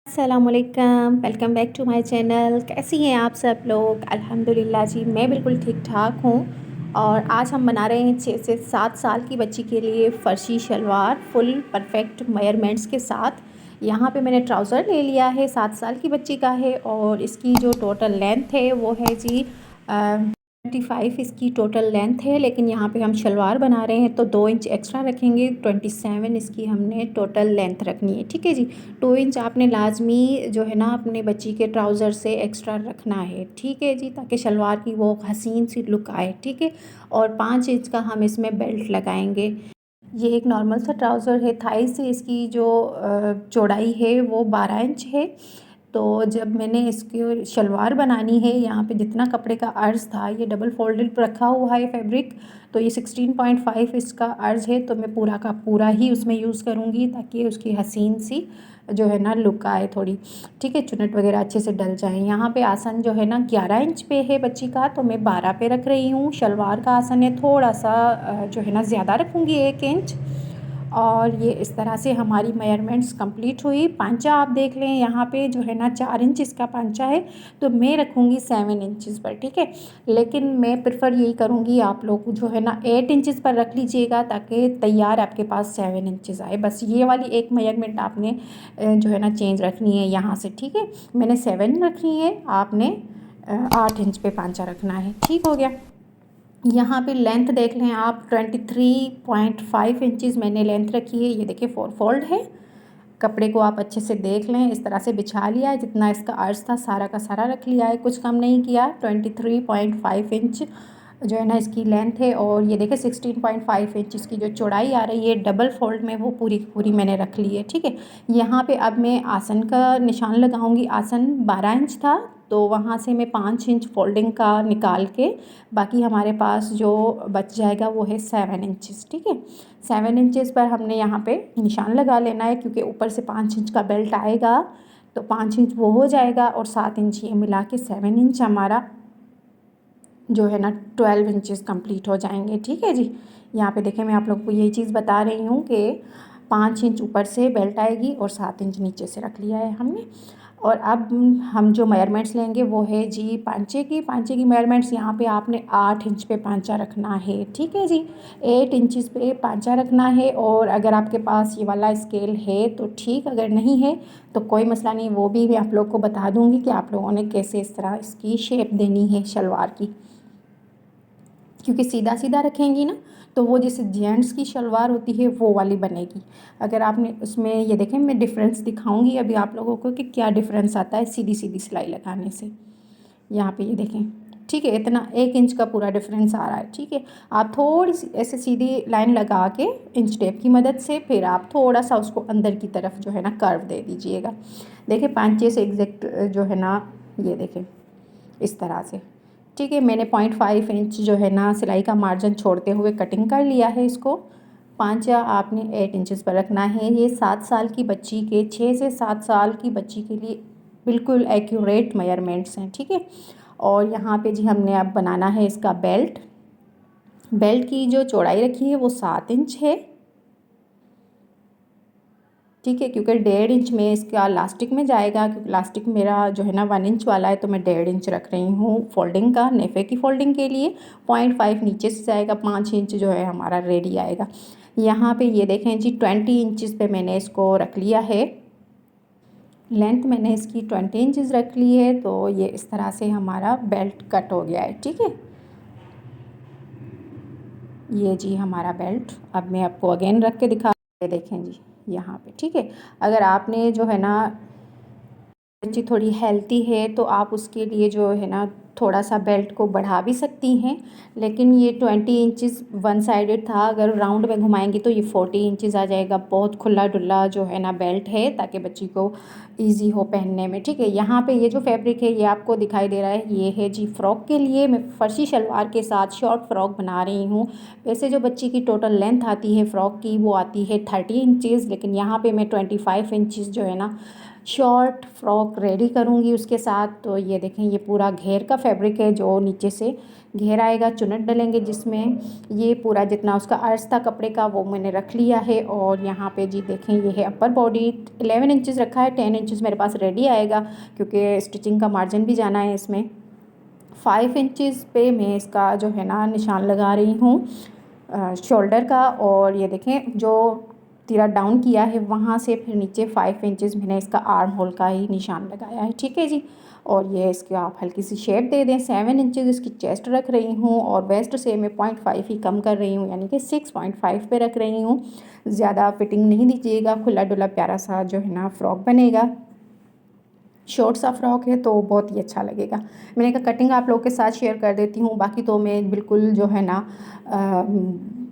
अस्सलामुअलैकुम, welcome back to my channel. कैसी हैं आप सब लोग? अल्हम्दुलिल्लाह जी, मैं बिल्कुल ठीक ठाक हूँ। और आज हम बना रहे हैं 6 से 7 साल की बच्ची के लिए फ़र्शी शलवार फुल परफेक्ट मेजरमेंट्स के साथ। यहाँ पे मैंने ट्राउज़र ले लिया है, 7 साल की बच्ची का है और इसकी जो टोटल लेंथ है वो है जी 25 इसकी टोटल लेंथ है। लेकिन यहाँ पे हम शलवार बना रहे हैं तो 2 इंच एक्स्ट्रा रखेंगे। 27 इसकी हमने टोटल लेंथ रखनी है, ठीक है जी। 2 इंच आपने लाजमी जो है ना अपने बच्ची के ट्राउज़र से एक्स्ट्रा रखना है, ठीक है जी, ताकि शलवार की वो हसीन सी लुक आए, ठीक है। और 5 इंच का हम इसमें बेल्ट लगाएंगे। ये एक नॉर्मल सा ट्राउज़र है। थाई से इसकी जो चौड़ाई है वो 12 इंच है। तो जब मैंने इसकी शलवार बनानी है, यहाँ पे जितना कपड़े का अर्ज़ था, ये डबल फोल्डेड रखा हुआ है फैब्रिक, तो ये 16.5 इसका अर्ज़ है। तो मैं पूरा का पूरा ही उसमें यूज़ करूँगी ताकि उसकी हसीन सी जो है ना लुक आए थोड़ी, ठीक है। चुन्नट वगैरह अच्छे से डल जाए। यहाँ पे आसन जो है ना 11 इंच पे है बच्ची का, तो मैं 12 पे रख रही हूँ। शलवार का आसन है थोड़ा सा जो है ना ज़्यादा रखूँगी, 1 इंच। और ये इस तरह से हमारी मेजरमेंट्स कंप्लीट हुई। पांचा आप देख लें, यहाँ पे जो है ना 4 इंच इसका पांचा है, तो मैं रखूँगी 7 इंचज़ पर, ठीक है। लेकिन मैं प्रेफर यही करूँगी, आप लोग जो है ना 8 इंचज़ पर रख लीजिएगा ताकि तैयार आपके पास 7 इंचज़ आए। बस ये वाली एक मेजरमेंट आपने जो है ना चेंज रखनी है यहाँ से, ठीक है। मैंने 7 रखनी है, आपने 8 इंच पे पांचा रखना है, ठीक हो गया। यहाँ पे लेंथ देख लें आप, 23.5 इंचज़ मैंने लेंथ रखी है। ये देखिए 4 फोल्ड है। कपड़े को आप अच्छे से देख लें, इस तरह से बिछा लिया है, जितना इसका अर्ज था सारा का सारा रख लिया है, कुछ कम नहीं किया। 23.5 इंच जो है ना इसकी लेंथ है। और ये देखिए 16.5 इंच इसकी जो चौड़ाई आ रही है डबल फोल्ड में, वो पूरी पूरी मैंने रख ली है, ठीक है। यहाँ पे अब मैं आसन का निशान लगाऊंगी। आसन 12 इंच था, तो वहाँ से मैं 5 इंच फोल्डिंग का निकाल के बाकी हमारे पास जो बच जाएगा वो है 7 इंचज़, ठीक है। 7 इंचज़ पर हमने यहाँ पे निशान लगा लेना है, क्योंकि ऊपर से 5 इंच का बेल्ट आएगा, तो 5 इंच वो हो जाएगा और 7 इंच ये मिला के 7 इंच हमारा जो है ना 12 इंचज़ कंप्लीट हो जाएंगे, ठीक है जी। यहाँ पे देखें, मैं आप लोग को यही चीज़ बता रही हूँ कि 5 इंच ऊपर से बेल्ट आएगी और 7 इंच नीचे से रख लिया है हमने। और अब हम जो मेजरमेंट्स लेंगे वो है जी पांचे की मेजरमेंट्स। यहाँ पे आपने 8 इंच पे पांचा रखना है, ठीक है जी। 8 इंचज़ पे पांचा रखना है। और अगर आपके पास ये वाला स्केल है तो ठीक, अगर नहीं है तो कोई मसला नहीं, वो भी मैं आप लोग को बता दूँगी कि आप लोगों ने कैसे इस तरह इसकी शेप देनी है शलवार की। क्योंकि सीधा सीधा रखेंगी ना तो वो जैसे जेंट्स की शलवार होती है वो वाली बनेगी। अगर आपने उसमें, ये देखें मैं डिफरेंस दिखाऊंगी अभी आप लोगों को कि क्या डिफरेंस आता है सीधी सीधी सिलाई लगाने से। यहाँ पे ये देखें, ठीक है, इतना 1 इंच का पूरा डिफरेंस आ रहा है, ठीक है। आप थोड़ी सी ऐसे सीधी लाइन लगा के इंच टेप की मदद से फिर आप थोड़ा सा उसको अंदर की तरफ जो है ना कर्व दे दीजिएगा। देखिए पांचे से एग्जैक्ट जो है ना, ये देखें इस तरह से, ठीक है। मैंने 0.5 इंच जो है ना सिलाई का मार्जिन छोड़ते हुए कटिंग कर लिया है इसको। पांचा आपने 8 इंचज़ पर रखना है। ये 7 साल की बच्ची के, 6 से 7 साल की बच्ची के लिए बिल्कुल एक्यूरेट मेजरमेंट्स हैं, ठीक है। और यहाँ पे जी हमने अब बनाना है इसका बेल्ट। बेल्ट की जो चौड़ाई रखी है वो 7 इंच है, ठीक है। क्योंकि 1.5 इंच में इसका लास्टिक में जाएगा, क्योंकि लास्टिक मेरा जो है ना 1 इंच वाला है, तो मैं 1.5 इंच रख रही हूँ फोल्डिंग का, नेफे की फोल्डिंग के लिए। 0.5 नीचे से जाएगा, 5 इंच जो है हमारा रेडी आएगा। यहाँ पे ये देखें जी 20 इंचज़ पे मैंने इसको रख लिया है। लेंथ मैंने इसकी 20 इंचज़ रख ली है। तो ये इस तरह से हमारा बेल्ट कट हो गया है, ठीक है। ये जी हमारा बेल्ट, अब मैं आपको अगेन रख के दिखा, देखें जी यहाँ पे, ठीक है। अगर आपने जो है ना बच्ची थोड़ी हेल्थी है तो आप उसके लिए जो है ना थोड़ा सा बेल्ट को बढ़ा भी सकती हैं। लेकिन ये 20 इंचज़ वन साइडेड था, अगर राउंड में घुमाएंगी तो ये 40 इंचज़ आ जाएगा। बहुत खुला डुल्ला जो है ना बेल्ट है, ताकि बच्ची को इजी हो पहनने में, ठीक है। यहाँ पे ये जो फैब्रिक है ये आपको दिखाई दे रहा है, ये है जी फ़्रॉक के लिए। मैं फर्शी शलवार के साथ शॉर्ट फ़्रॉक बना रही हूँ। वैसे जो बच्ची की टोटल लेंथ आती है फ़्रॉक की वो आती है 30 इंचज़, लेकिन यहाँ पर मैं 25 इंचज़ जो है ना शॉर्ट फ्रॉक रेडी करूँगी उसके साथ। तो ये देखें, ये पूरा घेर का फैब्रिक है जो नीचे से घेर आएगा, चुन्नट डलेंगे जिसमें ये पूरा जितना उसका अर्ज था कपड़े का वो मैंने रख लिया है। और यहाँ पे जी देखें, ये है अपर बॉडी, 11 इंचज़ रखा है, 10 इंचज़ मेरे पास रेडी आएगा क्योंकि स्टिचिंग का मार्जिन भी जाना है इसमें। 5 इंचज़ पे मैं इसका जो है ना निशान लगा रही हूँ शोल्डर का। और ये देखें, जो तीरा डाउन किया है वहाँ से फिर नीचे 5 इंचज़ मैंने इसका आर्म होल का ही निशान लगाया है, ठीक है जी। और ये इसकी आप हल्की सी शेप दे दें। 7 इंचज़ इसकी चेस्ट रख रही हूँ और वेस्ट से मैं 0.5 ही कम कर रही हूँ, यानी कि 6.5 पे रख रही हूँ। ज़्यादा फिटिंग नहीं दीजिएगा, खुला डुला प्यारा सा जो है ना फ्रॉक बनेगा। शॉर्ट सा फ्रॉक है तो बहुत ही अच्छा लगेगा। मैंने कहा कटिंग आप लोगों के साथ शेयर कर देती हूँ, बाकी तो मैं बिल्कुल जो है ना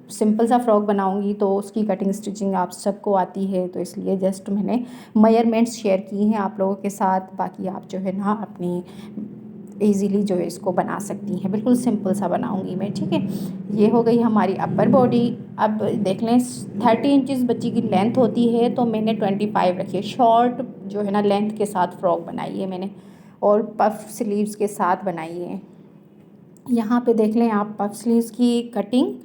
सिंपल सा फ्रॉक बनाऊँगी तो उसकी कटिंग स्टिचिंग आप सबको आती है, तो इसलिए जस्ट मैंने मेजरमेंट्स शेयर की हैं आप लोगों के साथ। बाकी आप जो है ना अपनी ईज़िली जो है इसको बना सकती हैं, बिल्कुल सिंपल सा बनाऊंगी मैं, ठीक है। ये हो गई हमारी अपर बॉडी। अब देख लें, 30 इंचज़ बच्ची की लेंथ होती है तो मैंने 25 रखी है। शॉर्ट जो है ना लेंथ के साथ फ्रॉक बनाई है मैंने और पफ स्लीव्स के साथ बनाई है। यहाँ पे देख लें आप, पफ स्लीव्स की कटिंग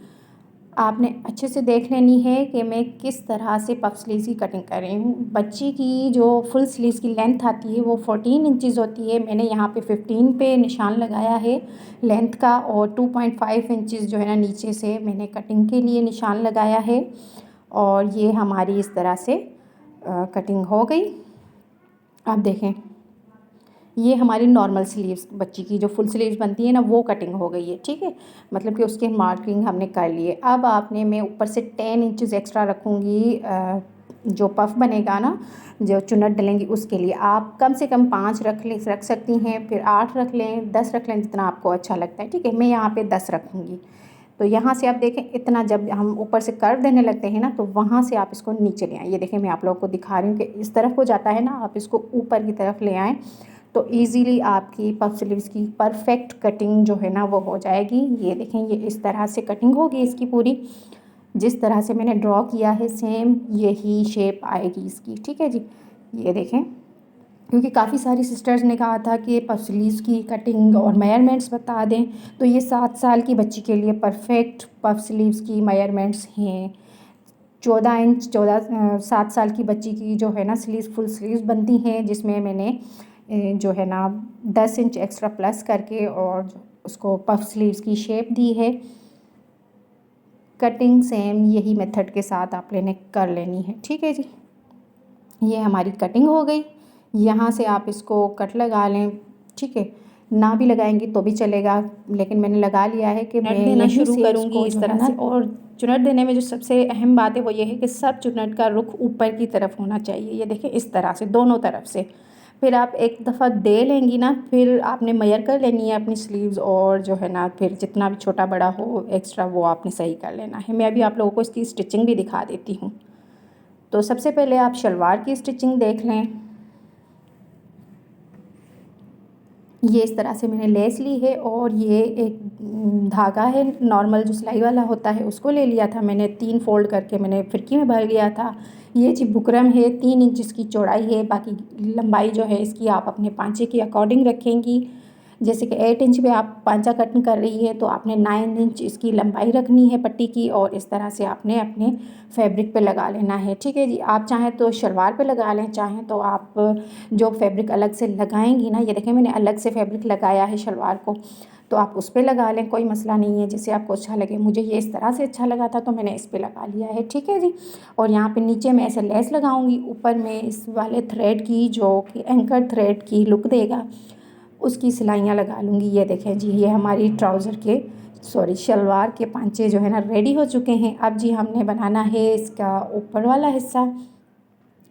आपने अच्छे से देख लेनी है कि मैं किस तरह से पफ स्लीव्स की कटिंग कर रही हूँ। बच्ची की जो फुल स्लीव्स की लेंथ आती है वो 14 इंचज़ होती है, मैंने यहाँ पे 15 पे निशान लगाया है लेंथ का। और 2.5 इंचज़ जो है ना नीचे से मैंने कटिंग के लिए निशान लगाया है। और ये हमारी इस तरह से कटिंग हो गई। आप देखें, ये हमारी नॉर्मल स्लीव्स बच्ची की जो फुल स्लीव्स बनती है ना वो कटिंग हो गई है, ठीक है। मतलब कि उसके मार्किंग हमने कर लिए। अब आपने, मैं ऊपर से 10 इंचज़ एक्स्ट्रा रखूँगी जो पफ बनेगा ना, जो चुन्नट डलेंगी उसके लिए। आप कम से कम 5 रख सकती हैं, फिर 8 रख लें, 10 रख लें, जितना आपको अच्छा लगता है, ठीक है। मैं यहाँ पे 10 रखूँगी। तो यहाँ से आप देखें, इतना जब हम ऊपर से कर्व देने लगते हैं ना तो वहाँ से आप इसको नीचे ले आएँ। ये देखें, मैं आप लोगों को दिखा रही हूँ कि इस तरफ को जाता है ना, आप इसको ऊपर की तरफ ले आएँ तो ईज़िली आपकी पफ स्लीव्स की परफेक्ट कटिंग जो है ना वो हो जाएगी। ये देखें, ये इस तरह से कटिंग होगी इसकी पूरी, जिस तरह से मैंने ड्रॉ किया है सेम यही शेप आएगी इसकी, ठीक है जी। ये देखें, क्योंकि काफ़ी सारी सिस्टर्स ने कहा था कि पफ स्लीव्स की कटिंग और मेजरमेंट्स बता दें, तो ये 7 साल की बच्ची के लिए परफेक्ट पफ स्लीव्स की मेजरमेंट्स हैं। 14 इंच 7 साल की बच्ची की जो है ना स्लीव्स, फुल स्लीव्स बनती हैं, जिसमें मैंने जो है ना 10 इंच एक्स्ट्रा प्लस करके और उसको पफ स्लीव्स की शेप दी है। कटिंग सेम यही मेथड के साथ आप लेने कर लेनी है, ठीक है जी। ये हमारी कटिंग हो गई। यहाँ से आप इसको कट लगा लें, ठीक है। ना भी लगाएंगी तो भी चलेगा, लेकिन मैंने लगा लिया है कि मैं देना यहीं शुरू से करूँगी इस तरह से। और चुन्नट देने में जो सबसे अहम बात है वो ये है कि सब चुन्नट का रुख ऊपर की तरफ होना चाहिए। ये देखिए, इस तरह से दोनों तरफ से। फिर आप एक दफ़ा दे लेंगी ना, फिर आपने मेजर कर लेनी है अपनी स्लीव्स, और जो है ना फिर जितना भी छोटा बड़ा हो एक्स्ट्रा वो आपने सही कर लेना है। मैं अभी आप लोगों को इसकी स्टिचिंग भी दिखा देती हूँ। तो सबसे पहले आप शलवार की स्टिचिंग देख लें। ये इस तरह से मैंने लेस ली है और ये एक धागा है नॉर्मल जो सिलाई वाला होता है उसको ले लिया था मैंने। 3 फोल्ड करके मैंने फिरकी में भर लिया था। ये जी बुकरम है, 3 इंच इसकी चौड़ाई है। बाकी लंबाई जो है इसकी आप अपने पांचे के अकॉर्डिंग रखेंगी। जैसे कि 8 इंच पे आप पांचा कटिंग कर रही है तो आपने 9 इंच इसकी लंबाई रखनी है पट्टी की, और इस तरह से आपने अपने फैब्रिक पे लगा लेना है, ठीक है जी। आप चाहें तो शलवार पे लगा लें, चाहें तो आप जो फैब्रिक अलग से लगाएंगी ना, ये देखें मैंने अलग से फैब्रिक लगाया है शलवार को, तो आप उस पर लगा लें, कोई मसला नहीं है, जैसे आपको अच्छा लगे। मुझे ये इस तरह से अच्छा लगा था तो मैंने इस पर लगा लिया है, ठीक है जी। और यहाँ पे नीचे मैं ऐसे लेस लगाऊंगी, ऊपर में इस वाले थ्रेड की जो कि एंकर थ्रेड की लुक देगा उसकी सिलाइयाँ लगा लूँगी। ये देखें जी, ये हमारी ट्राउज़र के शलवार के पांचे जो है ना रेडी हो चुके हैं। अब जी हमने बनाना है इसका ऊपर वाला हिस्सा।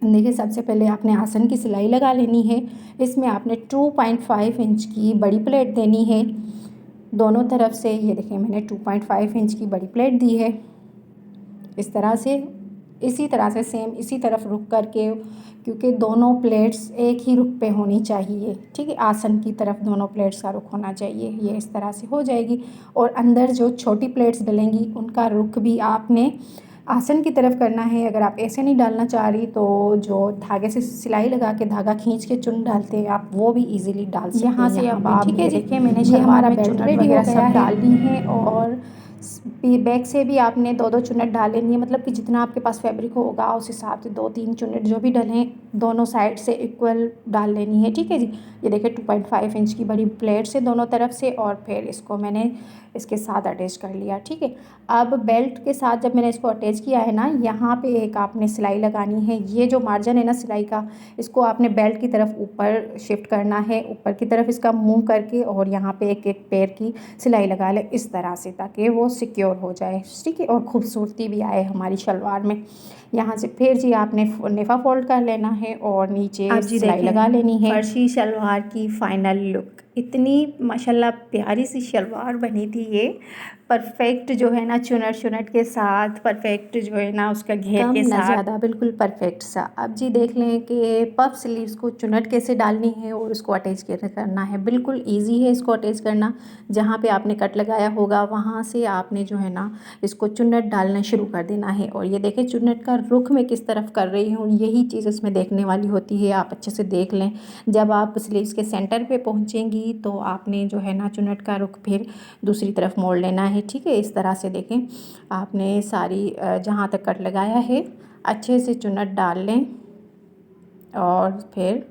देखिए, सबसे पहले आपने आसन की सिलाई लगा लेनी है। इसमें आपने 2.5 इंच की बड़ी प्लेट देनी है दोनों तरफ से। ये देखिए, मैंने 2.5 इंच की बड़ी प्लेट दी है इस तरह से। इसी तरह से सेम इसी तरफ रुक करके, क्योंकि दोनों प्लेट्स एक ही रुख पे होनी चाहिए, ठीक है। आसन की तरफ दोनों प्लेट्स का रुख होना चाहिए। ये इस तरह से हो जाएगी। और अंदर जो छोटी प्लेट्स डलेंगी उनका रुख भी आपने आसन की तरफ करना है। अगर आप ऐसे नहीं डालना चाह रही तो जो धागे से सिलाई लगा के धागा खींच के चुन डालते हैं आप, वो भी इजीली डाल सकते हैं। यहाँ से अब आप ठीक है जी, देखिए मैंने ये हमारा बेल्ट रेडी हो गया है, डालनी है। और बैक से भी आपने 2-2 चुन्नट डाल लेनी है, मतलब कि जितना आपके पास फैब्रिक होगा उस हिसाब से 2-3 चुन्नट जो भी डलें दोनों साइड से इक्वल डाल लेनी है, ठीक है जी। ये देखिए 2.5 इंच की बड़ी प्लेट से दोनों तरफ से, और फिर इसको मैंने इसके साथ अटैच कर लिया, ठीक है। अब बेल्ट के साथ जब मैंने इसको अटैच किया है ना, यहाँ पे एक आपने सिलाई लगानी है। ये जो मार्जिन है ना सिलाई का, इसको आपने बेल्ट की तरफ ऊपर शिफ्ट करना है, ऊपर की तरफ इसका मुंह करके, और यहाँ पे एक एक पैर की सिलाई लगा ले इस तरह से, ताकि वो सिक्योर हो जाए, ठीक है, और खूबसूरती भी आए हमारी शलवार में। यहाँ से फिर जी आपने नेफा फोल्ड कर लेना है और नीचे सिलाई लगा लेनी है। फर्शी शलवार की फाइनल लुक इतनी माशाल्लाह प्यारी सी शलवार बनी थी ये, परफेक्ट जो है ना चुनट के साथ, परफेक्ट जो है ना उसका घेर के साथ, ज़्यादा बिल्कुल परफेक्ट सा। अब जी देख लें कि पफ स्लीव्स को चुनट कैसे डालनी है और उसको अटैच कैसे करना है। बिल्कुल ईजी है इसको अटैच करना। जहाँ पे आपने कट लगाया होगा वहाँ से आपने जो है ना इसको चुन्नट डालना शुरू कर देना है। और ये देखें चुन्नट का रुख मैं किस तरफ कर रही हूँ, यही चीज़ इसमें देखने वाली होती है, आप अच्छे से देख लें। जब आप स्लीव्स के सेंटर पे पहुँचेंगी तो आपने जो है ना चुन्नट का रुख फिर दूसरी तरफ मोड़ लेना है, ठीक है। इस तरह से देखें आपने सारी जहाँ तक कट लगाया है अच्छे से चुन्नट डाल लें, और फिर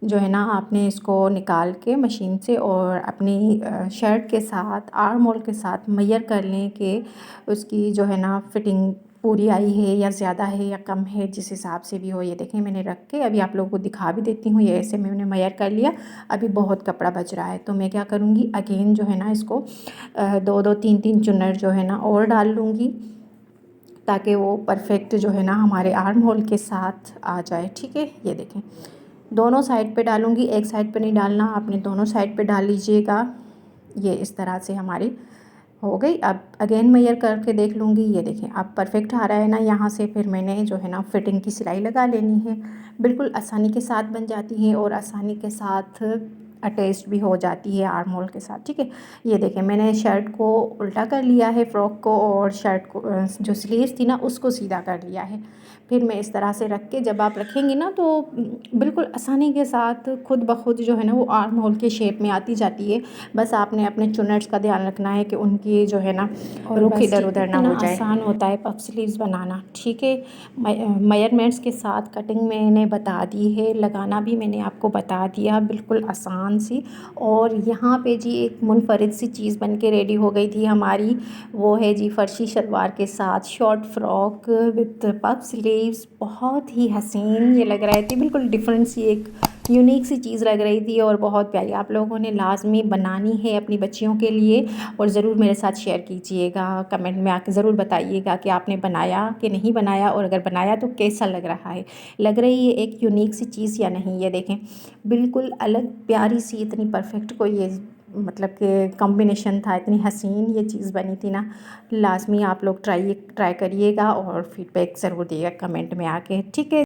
जो है ना आपने इसको निकाल के मशीन से और अपनी शर्ट के साथ आर्म होल के साथ मेजर कर लें कि उसकी जो है ना फिटिंग पूरी आई है या ज़्यादा है या कम है, जिस हिसाब से भी हो। ये देखें मैंने रख के अभी आप लोगों को दिखा भी देती हूँ। ये ऐसे मैंने मेजर कर लिया। अभी बहुत कपड़ा बच रहा है तो मैं क्या करूँगी, अगेन जो है ना इसको 2-2 3-3 चुन्नट जो है ना और डाल लूँगी, ताकि वो परफेक्ट जो है ना हमारे आर्म होल के साथ आ जाए, ठीक है। ये देखें दोनों साइड पे डालूँगी, एक साइड पे नहीं डालना, आपने दोनों साइड पे डाल लीजिएगा। ये इस तरह से हमारी हो गई। अब अगेन मेजर करके देख लूँगी। ये देखें अब परफेक्ट आ रहा है ना। यहाँ से फिर मैंने जो है ना फिटिंग की सिलाई लगा लेनी है। बिल्कुल आसानी के साथ बन जाती है और आसानी के साथ अटैच भी हो जाती है आर्म होल के साथ, ठीक है। ये देखें मैंने शर्ट को उल्टा कर लिया है, फ्रॉक को, और शर्ट को जो स्लीव्स थी ना उसको सीधा कर लिया है। फिर मैं इस तरह से रख के, जब आप रखेंगे ना तो बिल्कुल आसानी के साथ खुद ब खुद जो है ना वो आर्म होल के शेप में आती जाती है। बस आपने अपने चुन्नट्स का ध्यान रखना है कि उनकी जो है ना रुख इधर उधर ना हो जाए। आसान होता है पफ स्लीव्स बनाना, ठीक है। मेजरमेंट्स के साथ कटिंग मैंने बता दी है, लगाना भी मैंने आपको बता दिया, बिल्कुल आसान सी। और यहाँ पे जी एक मुनफरिद सी चीज़ बन के रेडी हो गई थी हमारी, वो है जी फर्शी शलवार के साथ short frock with puff sleeves. बहुत ही हसीन ये लग रही थी, बिल्कुल डिफरेंट सी एक यूनिक सी चीज़ लग रही थी और बहुत प्यारी। आप लोगों ने लाजमी बनानी है अपनी बच्चियों के लिए, और ज़रूर मेरे साथ शेयर कीजिएगा, कमेंट में आके ज़रूर बताइएगा कि आपने बनाया कि नहीं बनाया, और अगर बनाया तो कैसा लग रहा है, लग रही है एक यूनिक सी चीज़ या नहीं। ये देखें बिल्कुल अलग प्यारी सी, इतनी परफेक्ट कोई ये मतलब कि कॉम्बिनेशन था, इतनी हसीन ये चीज़ बनी थी ना। लाजमी आप लोग ट्राई करिएगा और फीडबैक ज़रूर दिएगा कमेंट में आके, ठीक है।